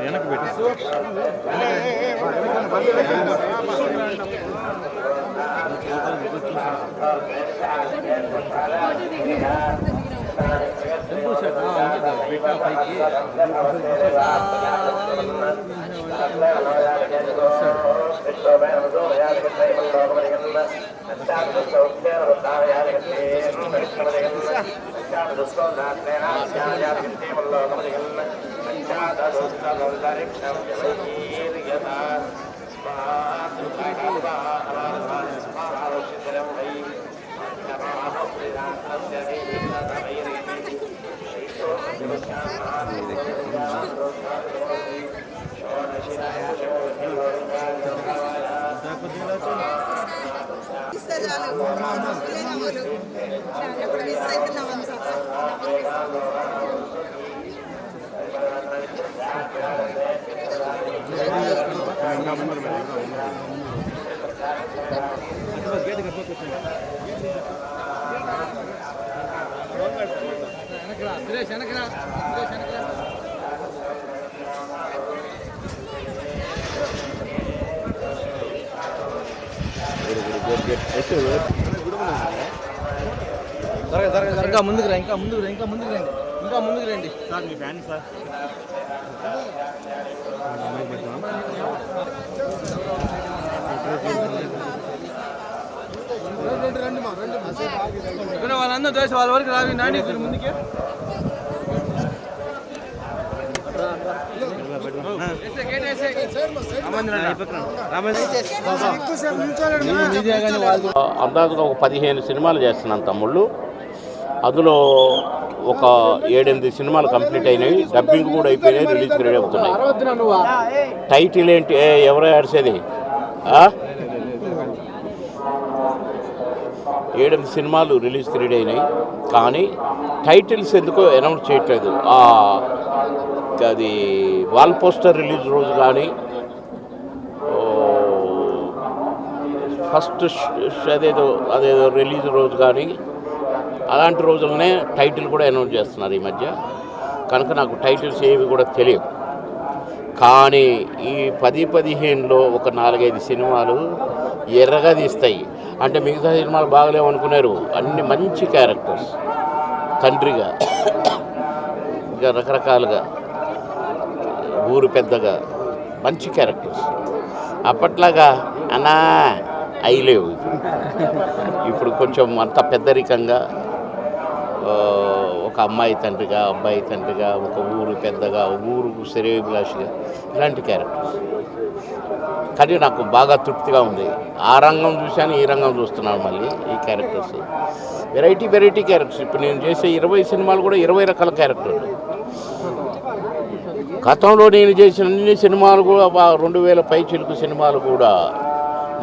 వెనక్కి పెట్టు. Temple set పెట్టా పైకి ఇంకా ముందుకు రా, ఇంకా ముందుకు రా, ఇంకా ముందుకు రండి, ఇంకా ముందుకు రండి సార్. మీ ఫ్యాన్ సార్. వాళ్ళందరూ దోశ వాళ్ళ వరకు రావి నాని ముందుకే. అందాజుగా ఒక 15 సినిమాలు చేస్తున్నాను తమ్ముళ్ళు. అందులో ఒక 7-8 సినిమాలు కంప్లీట్ అయినాయి, డబ్బింగ్ కూడా అయిపోయినాయి, రిలీజ్కి రెడీ అవుతున్నాయి. టైటిల్ ఏంటి, ఎవరో ఆడిసేది 7-8 సినిమాలు రిలీజ్కి రెడీ అయినాయి, కానీ టైటిల్స్ ఎందుకో అనౌన్స్ చేయట్లేదు. అది వాల్ పోస్టర్ రిలీజ్ రోజు కానీ, ఫస్ట్ అదేదో రిలీజ్ రోజు కానీ, అలాంటి రోజులనే టైటిల్ కూడా అనౌన్స్ చేస్తున్నారు ఈ మధ్య. కనుక నాకు టైటిల్స్ ఏవి కూడా తెలియదు. కానీ ఈ 10-15లో ఒక 4-5 సినిమాలు ఎర్రగా తీస్తాయి. అంటే మిగతా సినిమాలు బాగలేవు అనుకున్నారు, అన్ని మంచి క్యారెక్టర్స్, తండ్రిగా, ఇంకా రకరకాలుగా, ఊరు పెద్దగా, మంచి క్యారెక్టర్స్. అప్పట్లాగా అన్నా అయ్యలేవు. ఇప్పుడు కొంచెం అంత పెద్దరికంగా, ఒక అమ్మాయి తండ్రిగా, అబ్బాయి తండ్రిగా, ఒక ఊరు పెద్దగా, ఊరుకు శ్రేయోభిలాషిగా, ఇలాంటి క్యారెక్టర్స్. కానీ నాకు బాగా తృప్తిగా ఉంది. ఆ రంగం చూశాను, ఈ రంగం చూస్తున్నాను. మళ్ళీ ఈ క్యారెక్టర్స్ వెరైటీ క్యారెక్టర్స్. ఇప్పుడు నేను చేసే 20 సినిమాలు కూడా 20 రకాల క్యారెక్టర్లు. గతంలో నేను చేసిన అన్ని సినిమాలు కూడా 2000 పైచిలుకు సినిమాలు కూడా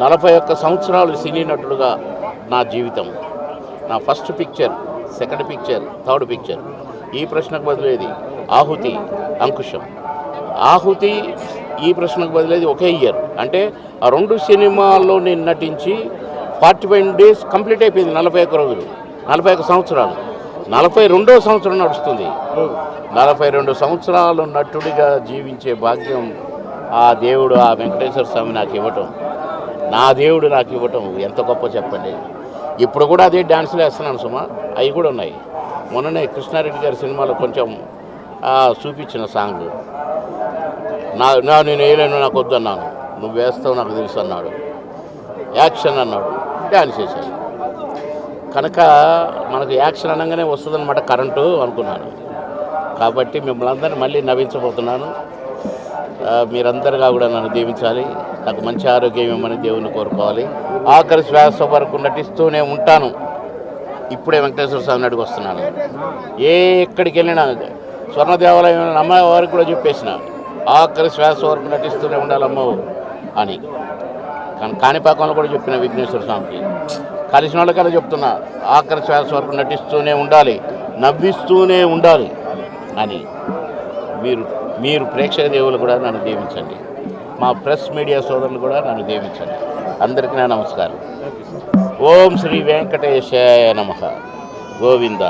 41 సంవత్సరాలు సినీ నటుడుగా నా జీవితం. నా first picture, second picture, third picture. ఈ ప్రశ్నకు బదిలేది ఆహుతి, అంకుశం. ఆహుతి ఈ ప్రశ్నకు బదిలేది ఒకే ఇయర్. అంటే ఆ 2 సినిమాల్లో నేను నటించి 41 డేస్ కంప్లీట్ అయిపోయింది. 41 రోజులు, 41 సంవత్సరాలు. 42వ సంవత్సరం నడుస్తుంది. 42 సంవత్సరాలు నటుడిగా జీవించే భాగ్యం ఆ దేవుడు, ఆ వెంకటేశ్వర స్వామి నాకు ఇవ్వటం, నా దేవుడు నాకు ఇవ్వటం ఎంత గొప్ప చెప్పండి. ఇప్పుడు కూడా అదే డ్యాన్సులు వేస్తున్నాను సుమా, అవి కూడా ఉన్నాయి. మొన్ననే కృష్ణారెడ్డి గారి సినిమాలో కొంచెం చూపించిన సాంగ్ నేను వేయలేను, నాకు వద్దన్నాను. నువ్వు వేస్తావు నాకు తెలుసు అన్నాడు. యాక్షన్ అన్నాడు, డ్యాన్స్ చేశాను. కనుక మనకు యాక్షన్ అనగానే వస్తుందన్నమాట కరెంటు అనుకున్నాను. కాబట్టి మిమ్మల్ని అందరినీ మళ్ళీ నవ్వించబోతున్నాను. మీరందరిగా కూడా నన్ను దీవించాలి. నాకు మంచి ఆరోగ్యం ఇవ్వమని దేవుని కోరుకోవాలి. ఆఖరి శ్వాస వరకు నటిస్తూనే ఉంటాను. ఇప్పుడే వెంకటేశ్వర స్వామిని అడిగి వస్తున్నాను. ఎక్కడికి వెళ్ళినా స్వర్ణ దేవాలయం అమ్మవారికి కూడా చెప్పేసిన ఆఖరి శ్వాస వరకు నటిస్తూనే ఉండాలమ్మో అని. కానీ కాణిపాకంలో కూడా చెప్పిన విఘ్నేశ్వర స్వామికి కలిసిన వాళ్ళకల్లా చెప్తున్నా, ఆఖరి శ్వాస వరకు నటిస్తూనే ఉండాలి, నవ్విస్తూనే ఉండాలి అని. మీరు ప్రేక్షక దేవులు కూడా నన్ను దీవించండి, మా ప్రెస్ మీడియా సోదరులు కూడా నన్ను దీవించండి. అందరికీ నా నమస్కారం. ఓం శ్రీ వెంకటేశాయ నమః. గోవింద.